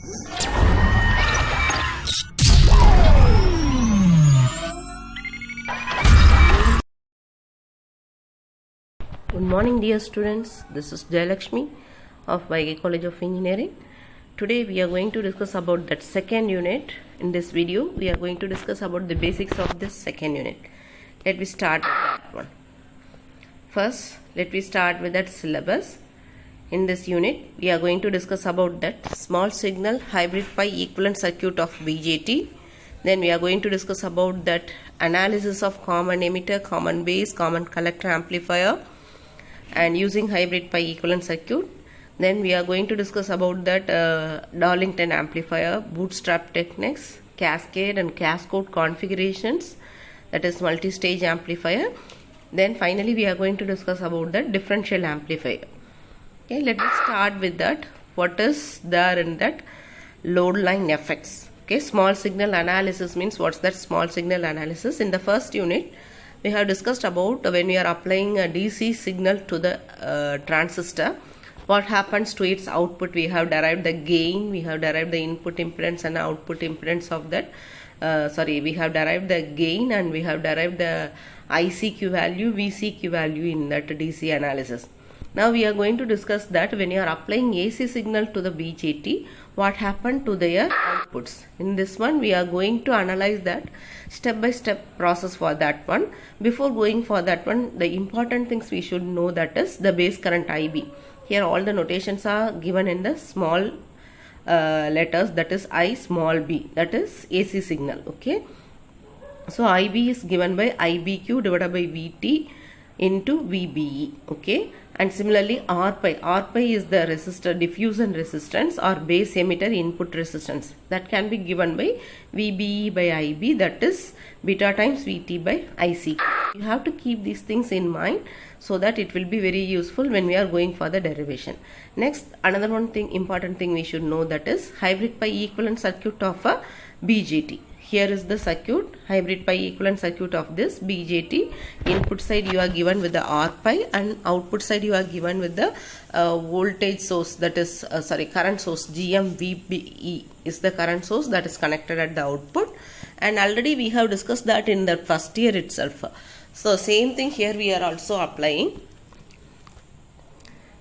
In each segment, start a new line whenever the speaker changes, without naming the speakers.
Good morning dear students, this is Jayalakshmi of Vaigai College of Engineering. Today we are going to discuss about that second unit. In this video we are going to discuss about the basics of this second unit. Let me start with that one. First let me start with that syllabus. In this unit we are going to discuss about that small signal hybrid pi equivalent circuit of BJT. Then we are going to discuss about that analysis of common emitter, common base, common collector amplifier and using hybrid pi equivalent circuit. Then we are going to discuss about that Darlington amplifier, bootstrap techniques, cascade and cascode configurations, that is multi-stage amplifier. Then finally we are going to discuss about the differential amplifier. Okay, let us start with that. What is there in that load line effects? Okay, small signal analysis means what's that small signal analysis? In the first unit we have discussed about when we are applying a DC signal to the transistor, what happens to its output. We have derived the gain, we have derived the input impedance and output impedance of that. We have derived the gain and we have derived the ICQ value, VCQ value in that DC analysis. Now we are going to discuss that when you are applying AC signal to the BJT, what happened to their outputs. In this one we are going to analyze that step by step process for that one. Before going for that one, the important things we should know, that is the base current IB. Here all the notations are given in the small letters, that is I small b, that is AC signal. Okay, so IB is given by IBQ divided by VT into VBE. Okay, and similarly R pi is the resistor diffusion resistance or base emitter input resistance, that can be given by VBE by IB, that is beta times VT by IC. You have to keep these things in mind so that it will be very useful when we are going for the derivation. Next, another one thing, important thing we should know, that is hybrid pi equivalent circuit of a BJT. Here is the circuit, hybrid pi equivalent circuit of this BJT. Input side you are given with the R pi and output side you are given with the voltage source, that is current source, GMVBE is the current source that is connected at the output, and already we have discussed that in the first year itself. So same thing here we are also applying.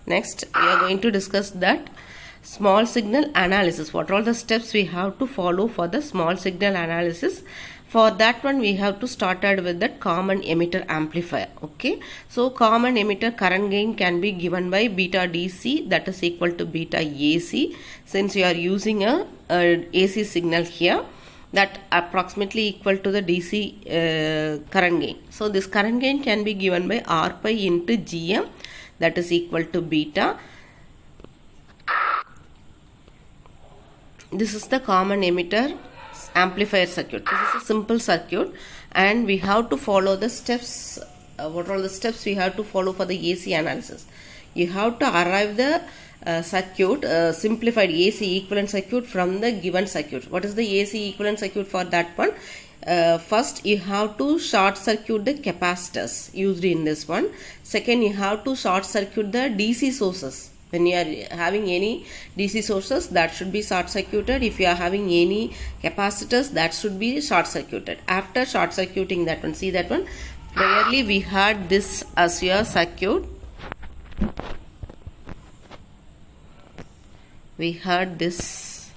Next we are going to discuss that small signal analysis. What are all the steps we have to follow for the small signal analysis? For that one we have to start with the common emitter amplifier. Okay, so common emitter current gain can be given by beta DC, that is equal to beta AC. Since you are using a AC signal here, that approximately equal to the DC current gain. So this current gain can be given by R pi into GM, that is equal to beta. This is the common emitter amplifier circuit. This is a simple circuit and we have to follow the steps. What are all the steps we have to follow for the AC analysis? You have to arrive the circuit, simplified AC equivalent circuit from the given circuit. What is the AC equivalent circuit for that one? First you have to short circuit the capacitors used in this one. Second, you have to short circuit the DC sources. When you are having any DC sources, that should be short circuited. If you are having any capacitors, that should be short circuited. After short circuiting that one, see that one, clearly we had this as your circuit. We had this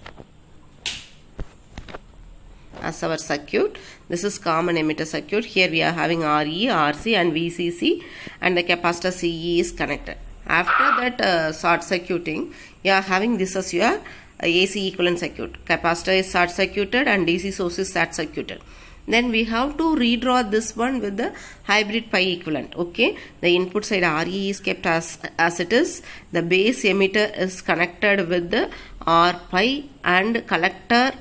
as our circuit. This is common emitter circuit. Here we are having RE, RC and VCC and the capacitor CE is connected. After that short circuiting, you are having this as your AC equivalent circuit. Capacitor is short circuited and DC source is short circuited. Then we have to redraw this one with the hybrid pi equivalent. Okay, the input side RE is kept as it is. The base emitter is connected with the R pi and collector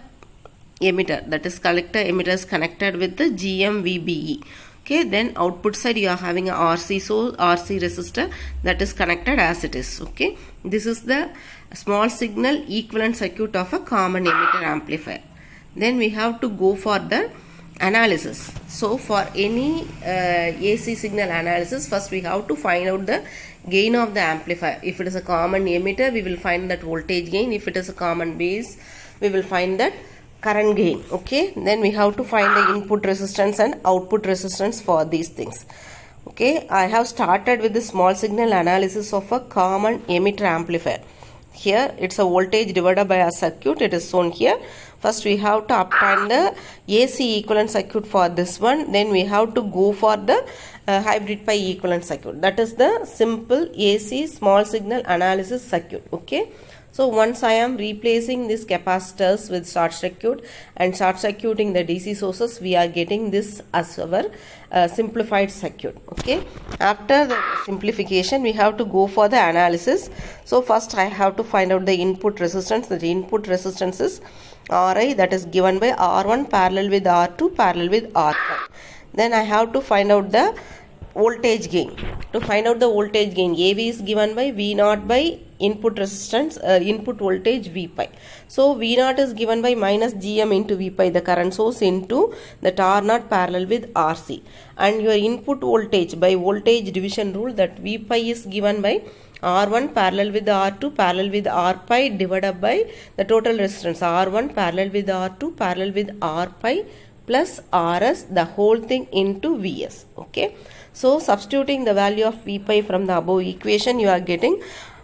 emitter, that is collector emitter is connected with the GMVBE. Okay, then output side you are having a RC source, RC resistor that is connected as it is. Okay, this is the small signal equivalent circuit of a common emitter amplifier. Then we have to go for the analysis. So for any AC signal analysis, first we have to find out the gain of the amplifier. If it is a common emitter, we will find that voltage gain. If it is a common base, we will find that current gain. Okay, then we have to find the input resistance and output resistance for these things. Okay, I have started with the small signal analysis of a common emitter amplifier. Here it's a voltage divided by a circuit. It is shown here. First we have to obtain the AC equivalent circuit for this one. Then we have to go for the hybrid pi equivalent circuit. That is the simple AC small signal analysis circuit. Okay. So once I am replacing these capacitors with short circuit and short circuiting the DC sources, we are getting this as our simplified circuit. Okay. After the simplification, we have to go for the analysis. So first I have to find out the input resistance. The input resistance is Ri, that is given by R1 parallel with R2 parallel with R5. Then I have to find out the voltage gain. To find out the voltage gain, AV is given by V0 by input resistance, input voltage V pi. So V0 is given by minus Gm into V pi, the current source, into that R0 parallel with RC. And your input voltage by voltage division rule, that V pi is given by R1 parallel with R2 parallel with R pi divided by the total resistance R1 parallel with R2 parallel with R pi plus Rs, the whole thing into Vs. Okay. So substituting the value of V pi from the above equation, you are getting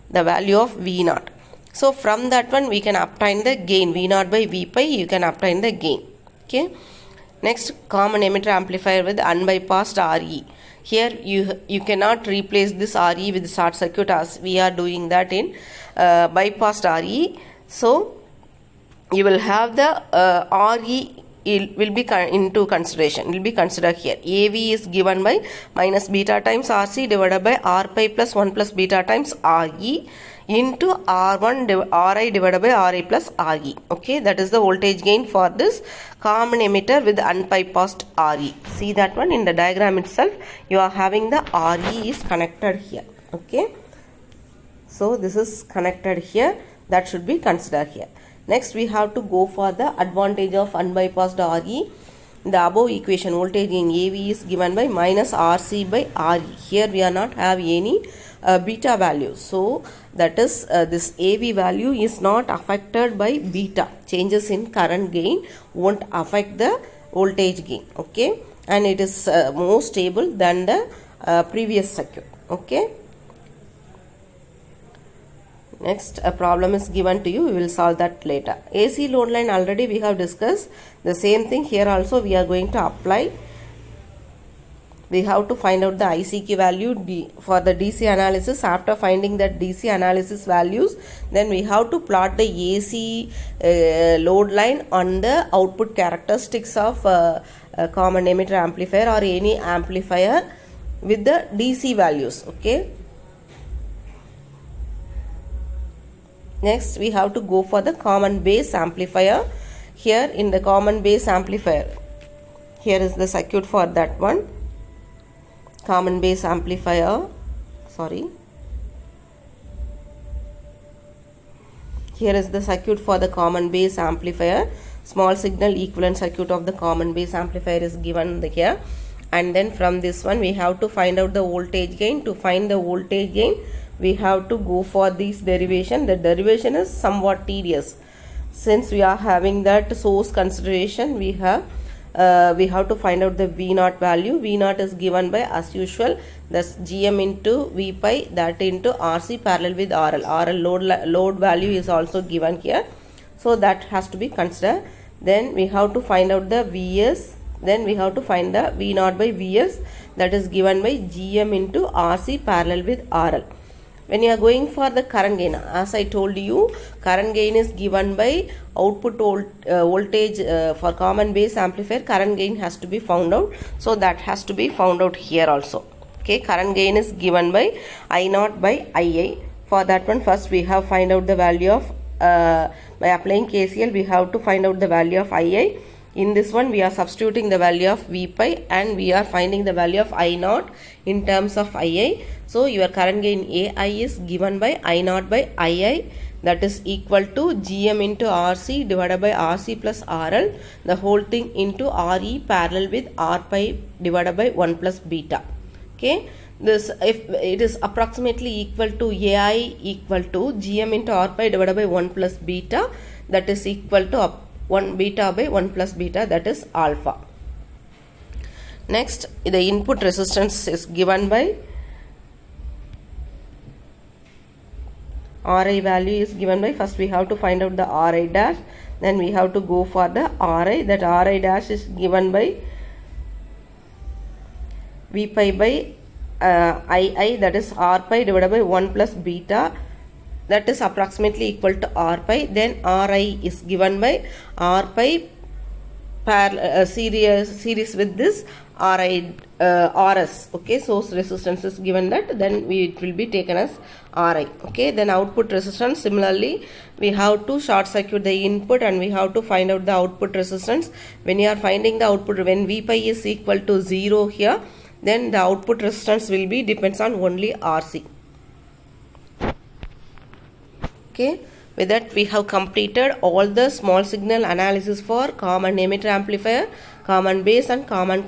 the value of V0. So from that one we can obtain the gain V0 by V pi, you can obtain the gain. Okay. Next, common emitter amplifier with unbypassed Re. Here you cannot replace this Re with short circuit as we are doing that in bypassed Re. So you will have the Re will be into consideration, will be considered here. AV is given by minus beta times RC divided by R pi plus 1 plus beta times Re into R1 Ri divided by Ra plus Re. Okay, that is the voltage gain for this common emitter with unbypassed Re. See that one in the diagram itself, you are having the Re is connected here. Okay, so this is connected here, that should be considered here. Next we have to go for the advantage of unbypassed Re. In the above equation, voltage gain AV is given by minus RC by Re. Here we are not have any beta value. So that is this AV value is not affected by beta. Changes in current gain won't affect the voltage gain. Okay. And it is more stable than the previous circuit. Okay. Next, a problem is given to you. We will solve that later. AC load line already we have discussed. The same thing here also we are going to apply. We have to find out the ICQ value for the DC analysis. After finding that DC analysis values, then we have to plot the AC load line on the output characteristics of a common emitter amplifier or any amplifier with the DC values. Okay. Next, we have to go for the common base amplifier. Here in the common base amplifier, here is the circuit for that one. Common base amplifier, here is the circuit for the common base amplifier. Small signal equivalent circuit of the common base amplifier is given here. And then from this one we have to find out the voltage gain. To find the voltage gain, we have to go for this derivation. The derivation is somewhat tedious. Since we are having that source consideration, we have to find out the V0 value. V0 is given by, as usual, that's Gm into V pi, that into RC parallel with RL. RL load value is also given here. So that has to be considered. Then we have to find out the Vs. Then we have to find the V0 by Vs, that is given by Gm into RC parallel with RL. When you are going for the current gain, as I told you, current gain is given by output voltage for common base amplifier. Current gain has to be found out. So that has to be found out here also. Okay, current gain is given by I0 by Ia. For that one, first we have find out the value of, by applying KCL, we have to find out the value of Ia. In this one, we are substituting the value of V pi and we are finding the value of I0 in terms of Ia. So your current gain AI is given by I0 by Ii, that is equal to Gm into RC divided by RC plus RL, the whole thing into Re parallel with R pi divided by 1 plus beta. Okay, this, if it is approximately equal to AI equal to GM into R pi divided by 1 plus beta, that is equal to 1 beta by 1 plus beta, that is alpha. Next, the input resistance is given by Ri value is given by, first we have to find out the Ri dash, then we have to go for the Ri, that Ri dash is given by V pi by II, that is R pi divided by 1 plus beta, that is approximately equal to R pi. Then Ri is given by R pi series with this Rs. Okay, source resistance is given that, then it will be taken as Ri. Okay, then output resistance, similarly we have to short circuit the input and we have to find out the output resistance. When you are finding the output, when V pi is equal to 0 here, then the output resistance will be depends on only RC. Okay, with that we have completed all the small signal analysis for common emitter amplifier, common base and common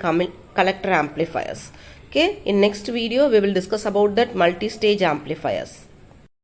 collector amplifiers. Okay, in next video we will discuss about that multi-stage amplifiers.